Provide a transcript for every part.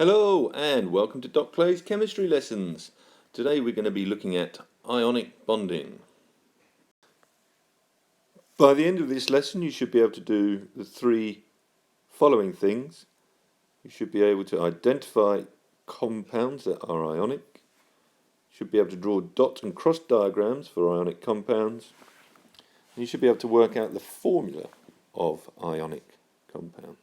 Hello and welcome to Doc Clay's chemistry lessons. Today we're going to be looking at ionic bonding. By the end of this lesson you should be able to do the three following things. You should be able to identify compounds that are ionic. You should be able to draw dot and cross diagrams for ionic compounds. And you should be able to work out the formula of ionic compounds.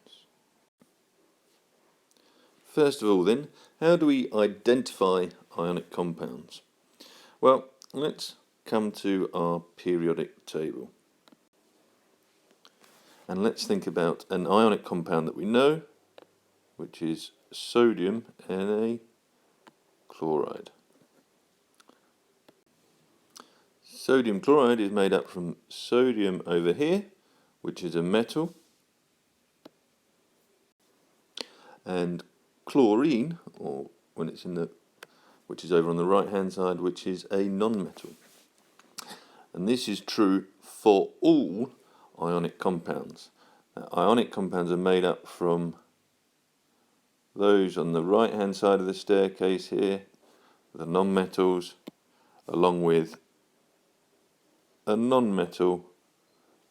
First of all then, how do we identify ionic compounds? Well, let's come to our periodic table. And let's think about an ionic compound that we know, which is sodium Na chloride. Sodium chloride is made up from sodium over here, which is a metal, and chlorine, or when it's which is over on the right hand side, which is a non-metal. And this is true for all ionic compounds. Now, ionic compounds are made up from those on the right hand side of the staircase here, the non-metals, along with a non-metal,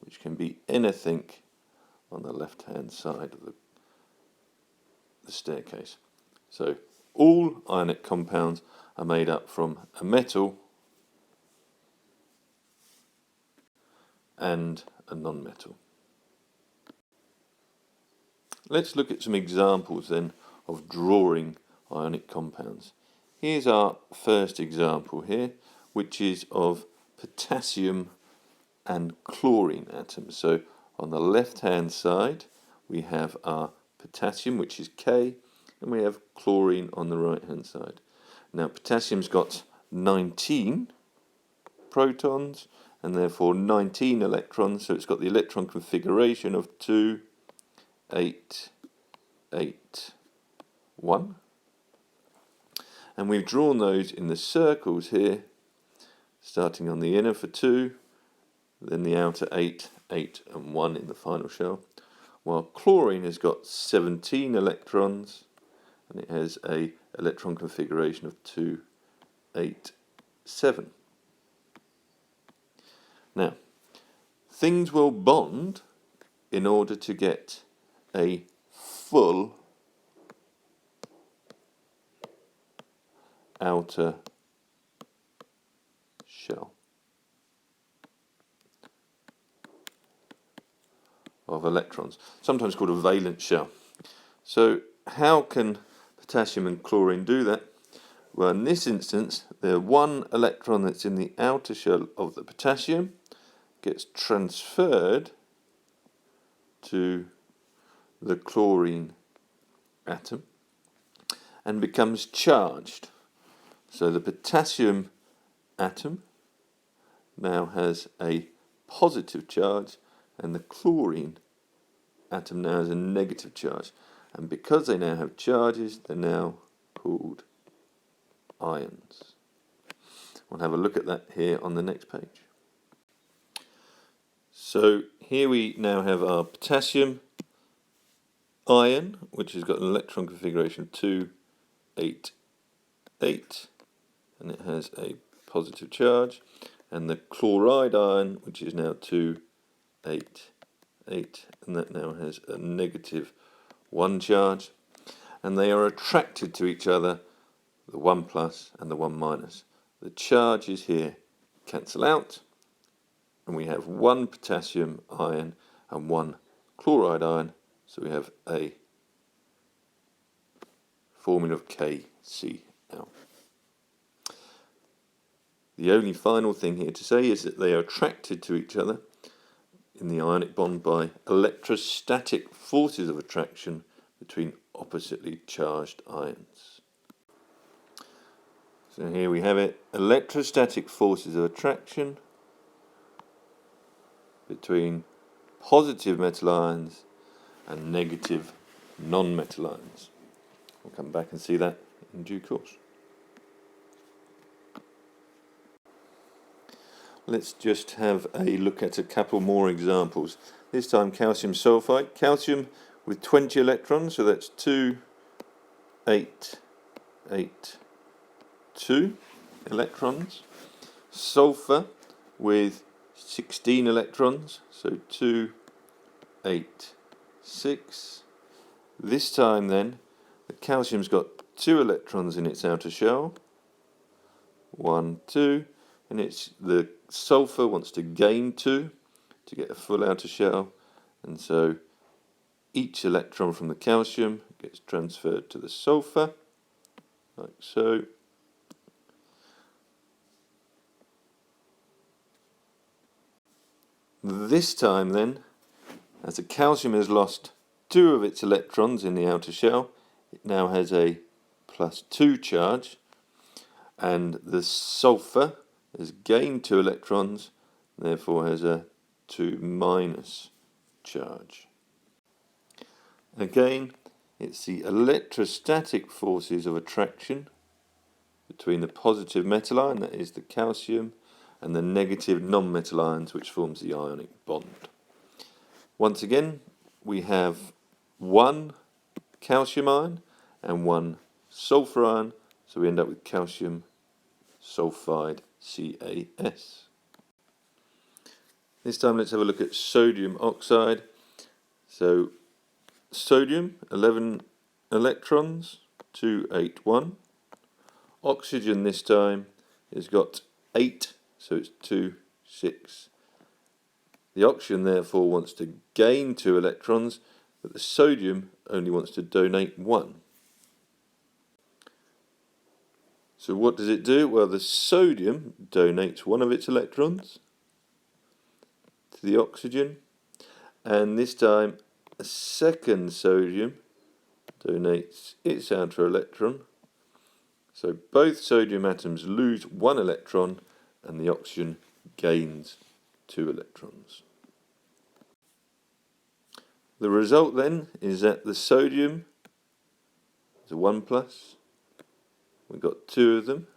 which can be anything on the left hand side of the staircase. So all ionic compounds are made up from a metal and a non-metal. Let's look at some examples then of drawing ionic compounds. Here's our first example here, which is of potassium and chlorine atoms. So on the left hand side we have our potassium, which is K, and we have chlorine on the right hand side. Now potassium's got 19 protons and therefore 19 electrons, so it's got the electron configuration of 2, 8, 8, 1. And we've drawn those in the circles here, starting on the inner for 2, then the outer 8, 8 and 1 in the final shell. While chlorine has got 17 electrons and it has an electron configuration of 2, 8, 7. Now, things will bond in order to get a full outer shell of electrons, sometimes called a valence shell. So how can potassium and chlorine do that? Well, in this instance, the one electron that's in the outer shell of the potassium gets transferred to the chlorine atom and becomes charged. So the potassium atom now has a positive charge and the chlorine atom now has a negative charge. And because they now have charges, they're now called ions. We'll have a look at that here on the next page. So here we now have our potassium ion, which has got an electron configuration of 2, 8, 8, and it has a positive charge, and the chloride ion, which is now 2, 8, 8, and that now has a negative 1 charge, and they are attracted to each other, the 1 plus and the 1 minus. The charges here cancel out, and we have 1 potassium ion and 1 chloride ion, so we have a formula of KCl. The only final thing here to say is that they are attracted to each other in the ionic bond by electrostatic forces of attraction between oppositely charged ions. So here we have it, electrostatic forces of attraction between positive metal ions and negative non-metal ions. We'll come back and see that in due course. Let's just have a look at a couple more examples. This time calcium sulphide. Calcium with 20 electrons, so that's 2, 8, 8, 2 electrons. Sulphur with 16 electrons, so 2, 8, 6. This time then, the calcium's got 2 electrons in its outer shell. 1, 2, and it's the sulphur wants to gain 2 to get a full outer shell, and so each electron from the calcium gets transferred to the sulphur, like so. This time then, as the calcium has lost 2 of its electrons in the outer shell, it now has a +2 charge, and the sulphur has gained 2 electrons, therefore has a 2- charge. Again, it's the electrostatic forces of attraction between the positive metal ion, that is the calcium, and the negative non-metal ions, which forms the ionic bond. Once again, we have 1 calcium ion and 1 sulphur ion, so we end up with calcium sulphide, CaS. This time let's have a look at sodium oxide. So sodium, 11 electrons, 2, 8, 1. Oxygen this time has got 8, so it's 2, 6. The oxygen therefore wants to gain 2 electrons, but the sodium only wants to donate 1. So what does it do? Well, the sodium donates 1 of its electrons to the oxygen, and this time a second sodium donates its outer electron. So both sodium atoms lose 1 electron and the oxygen gains 2 electrons. The result then is that the sodium is a 1+, we've got 2 of them,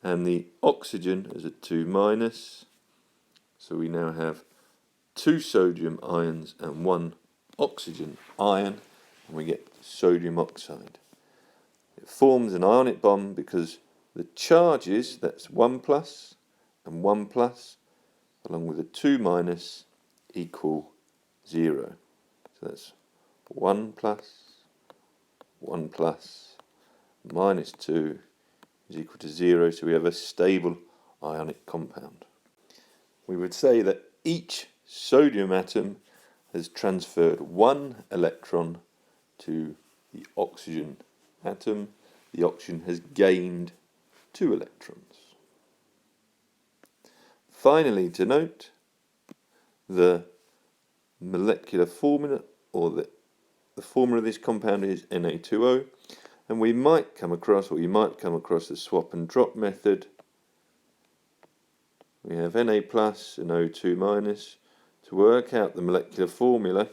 and the oxygen is a 2-, so we now have 2 sodium ions and 1 oxygen ion, and we get sodium oxide. It forms an ionic bond because the charges, that's 1+ and 1+, along with a 2- equal 0. So that's 1+, 1+, -2 is equal to 0, so we have a stable ionic compound. We would say that each sodium atom has transferred 1 electron to the oxygen atom. The oxygen has gained 2 electrons. Finally, to note, the molecular formula, or the formula of this compound is Na2O, and we might come across, or you might come across, the swap and drop method. We have Na+ and O2-. To work out the molecular formula,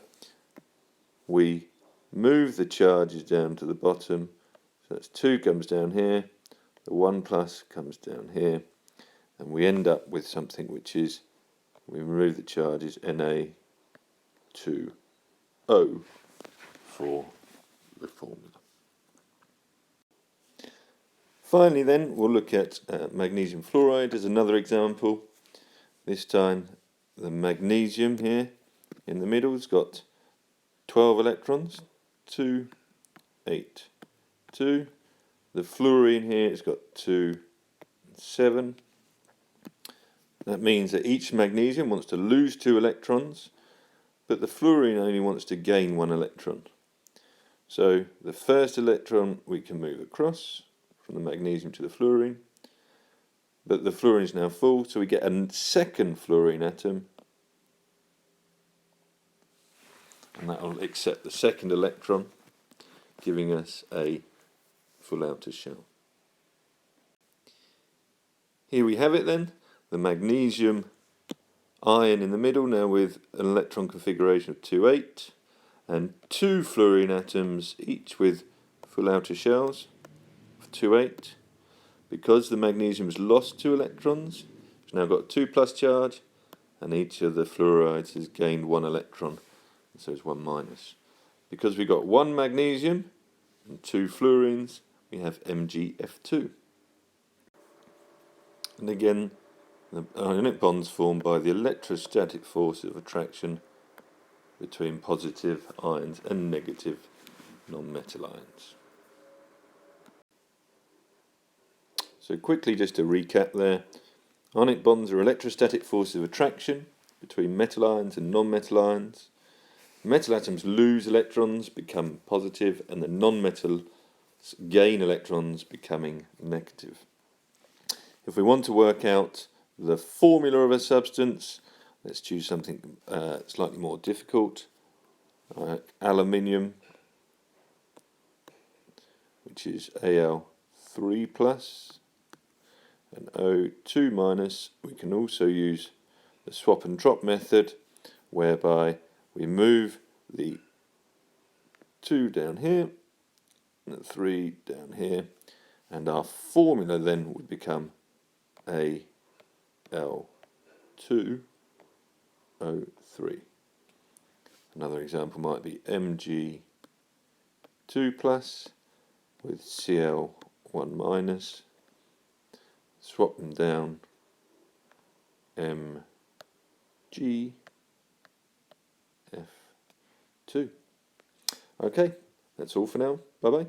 we move the charges down to the bottom. So that's 2 comes down here, the 1+ comes down here, and we end up with something which is, we remove the charges, Na2O for the formula. Finally then, we'll look at magnesium fluoride as another example. This time the magnesium here in the middle has got 12 electrons, 2, 8, 2. The fluorine here has got 2, 7. That means that each magnesium wants to lose 2 electrons, but the fluorine only wants to gain 1 electron. So the first electron we can move across from the magnesium to the fluorine, but the fluorine is now full, so we get a second fluorine atom, and that will accept the second electron, giving us a full outer shell. Here we have it then, the magnesium ion in the middle, now with an electron configuration of 2, 8, and 2 fluorine atoms, each with full outer shells of 2, 8. Because the magnesium has lost 2 electrons, it's now got a 2+ charge, and each of the fluorides has gained 1 electron, so it's 1-. Because we've got 1 magnesium and 2 fluorines, we have MgF2. And again, the ionic bonds formed by the electrostatic force of attraction between positive ions and negative non-metal ions. So quickly, just to recap there, ionic bonds are electrostatic forces of attraction between metal ions and non-metal ions. Metal atoms lose electrons, become positive, and the non-metals gain electrons, becoming negative. If we want to work out the formula of a substance, let's choose something slightly more difficult. Aluminium, which is Al3 plus and O2 minus. We can also use the swap and drop method, whereby we move the 2 down here and the 3 down here, and our formula then would become Al2O3. Another example might be Mg2 plus with Cl1 minus, swap them down, MgF2. Okay, that's all for now. Bye bye.